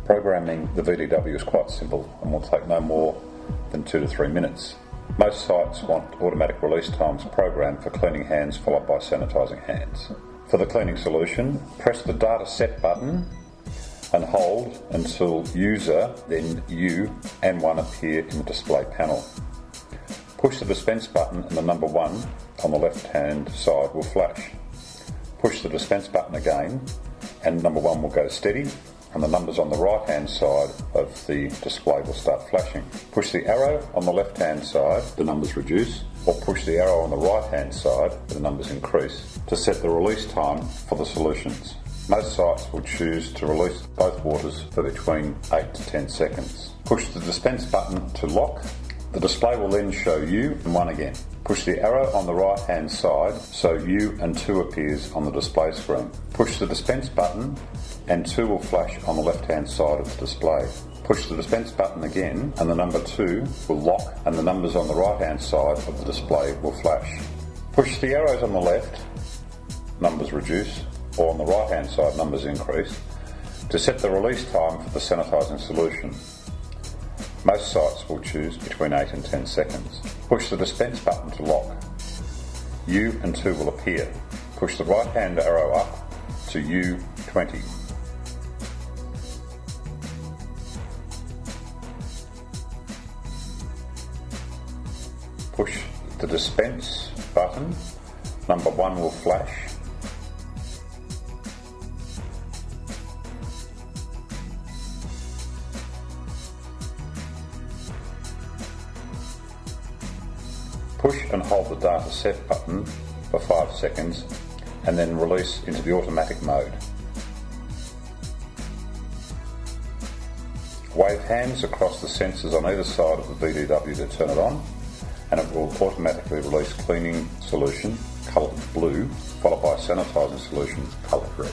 Programming the VDW is quite simple and will take no more than 2 to 3 minutes. Most sites want automatic release times programmed for cleaning hands followed by sanitising hands. For the cleaning solution, press the Data Set button and hold until User, then You and 1 appear in the display panel. Push the Dispense button and the number 1 on the left-hand side will flash. Push the Dispense button again and number 1 will go steady, and the numbers on the right-hand side of the display will start flashing. Push the arrow on the left-hand side, the numbers reduce, or push the arrow on the right-hand side, the numbers increase, to set the release time for the solutions. Most sites will choose to release both waters for between 8 to 10 seconds. Push the Dispense button to lock. The display will then show You and 1 again. Push the arrow on the right-hand side so You and 2 appears on the display screen. Push the Dispense button and 2 will flash on the left-hand side of the display. Push the Dispense button again and the number 2 will lock and the numbers on the right-hand side of the display will flash. Push the arrows on the left, numbers reduce, or on the right-hand side, numbers increase, to set the release time for the sanitising solution. Most sites will choose between 8 and 10 seconds. Push the Dispense button to lock. You and 2 will appear. Push the right-hand arrow up to You 20. Push the Dispense button, number 1 will flash. Push and hold the Data Set button for 5 seconds and then release into the automatic mode. Wave hands across the sensors on either side of the VDW to turn it on, and it will automatically release cleaning solution coloured blue followed by sanitising solution coloured red.